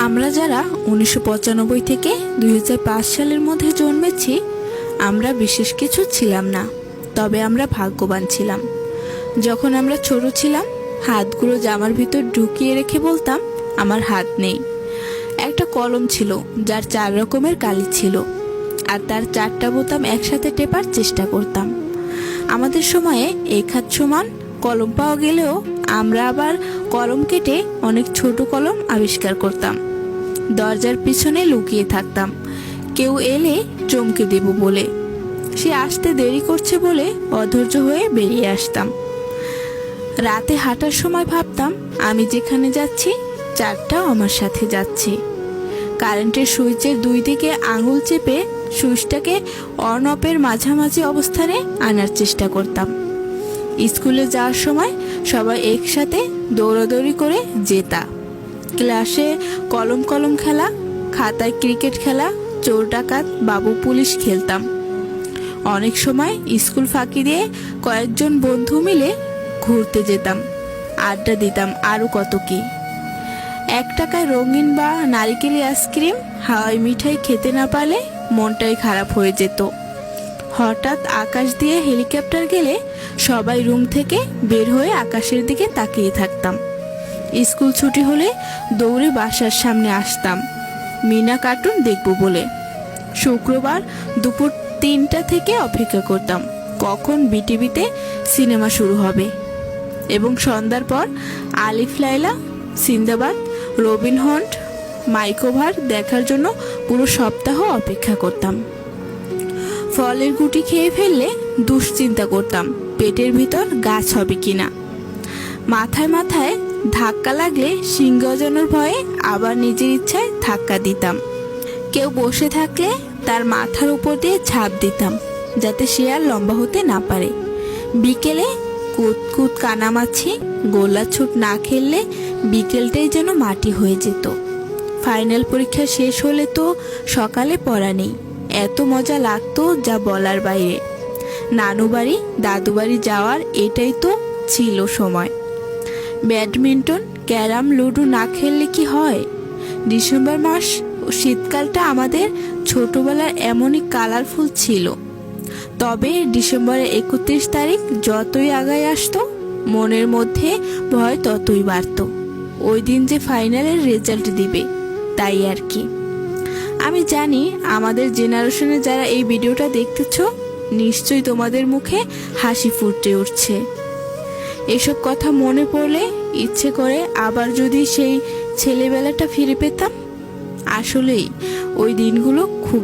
আমরা যারা 1995 থেকে 2005 সালের মধ্যে জন্মেছি, আমরা বিশেষ কিছু ছিলাম না, তবে আমরা ভাগ্যবান ছিলাম। যখন আমরা ছোট ছিলাম, হাতগুলো জামার ভিতর ঢুকিয়ে রেখে বলতাম, আমার হাত নেই। একটা কলম ছিল যার 4 রকমের কালি ছিল, আর তার 4টা বোতাম একসাথে টেপার চেষ্টা করতাম। আমাদের সময়ে এক হাত সমান কলম পাওয়া গেলেও আমরা আবার কলম কেটে অনেক ছোট কলম আবিষ্কার করতাম। দরজার পিছনে লুকিয়ে থাকতাম, কেউ এলে চমকে দেব বলে। সে আসতে দেরি করছে বলে অধৈর্য হয়ে বেরিয়ে আসতাম। রাতে হাঁটার সময় ভাবতাম, আমি যেখানে যাচ্ছি 4টাও আমার সাথে যাচ্ছে। কারেন্টের সুইচের 2 দিকে আঙুল চেপে সুইচটাকে অন অফের মাঝামাঝি অবস্থানে আনার চেষ্টা করতাম। স্কুলে যাওয়ার সময় সবাই একসাথে দৌড়াদৌড়ি করে যেতা। ক্লাসে কলম কলম খেলা, খাতায় ক্রিকেট খেলা, চোর ডাকাত বাবু পুলিশ খেলতাম। অনেক সময় স্কুল ফাঁকি দিয়ে কয়েকজন বন্ধু মিলে ঘুরতে যেতাম, আড্ডা দিতাম, আরও কত কি। 1 টাকায় রঙিন বা নারিকেলি আইসক্রিম, হাওয়াই মিঠাই খেতে না পারলে মনটাই খারাপ হয়ে যেত। হঠাৎ আকাশ দিয়ে হেলিকপ্টার গেলে সবাই রুম থেকে বের হয়ে আকাশের দিকে তাকিয়ে থাকতাম। স্কুল ছুটি হলে দৌড়ে বাসার সামনে আসতাম মিনা কার্টুন দেখব বলে। শুক্রবার দুপুর 3টা থেকে অপেক্ষা করতাম কখন বিটিভিতে সিনেমা শুরু হবে, এবং সন্ধ্যার পর আলিফ লায়লা, সিন্দাবাদ, রবিন হুড, মাইকোভার দেখার জন্য পুরো সপ্তাহ অপেক্ষা করতাম। ফলের গুটি খেয়ে ফেললে দুশ্চিন্তা করতাম পেটের ভিতর গাছ হবে কিনা। মাথায় মাথায় ধাক্কা লাগলে শিং গজানোর ভয়ে আবার নিজের ইচ্ছায় ধাক্কা দিতাম। কেউ বসে থাকলে তার মাথার উপর দিয়ে ঝাঁপ দিতাম যাতে সে আর লম্বা হতে না পারে। বিকেলে কুতকুত কানামাছি, গোলা ছুট না খেললে বিকেলটাই যেন মাটি হয়ে যেত। ফাইনাল পরীক্ষা শেষ হলে তো সকালে পড়া নেই, এত মজা লাগতো যা বলার বাইরে। নানু বাড়ি দাদু বাড়ি যাওয়ার এটাই তো ছিল সময়। ব্যাডমিন্টন, ক্যারাম, লুডো না খেললে কি হয়। ডিসেম্বর মাস ও শীতকালটা আমাদের ছোটবেলার এমনই কালারফুল ছিল। তবে ডিসেম্বরের 31 তারিখ যতই আগায় আসতো, মনের মধ্যে ভয় ততই বাড়ত। ওই দিন যে ফাইনালের রেজাল্ট দিবে, তাই আর কি। আমি জানি আমাদের জেনারেশনে যারা এই ভিডিওটা দেখতেছ, নিশ্চয়ই তোমাদের মুখে হাসি ফুটে উঠছে। এসব কথা মনে পড়লে ইচ্ছে করে আবার যদি সেই ছেলেবেলাটা ফিরে পেতাম। আসলেই ওই দিনগুলো খুব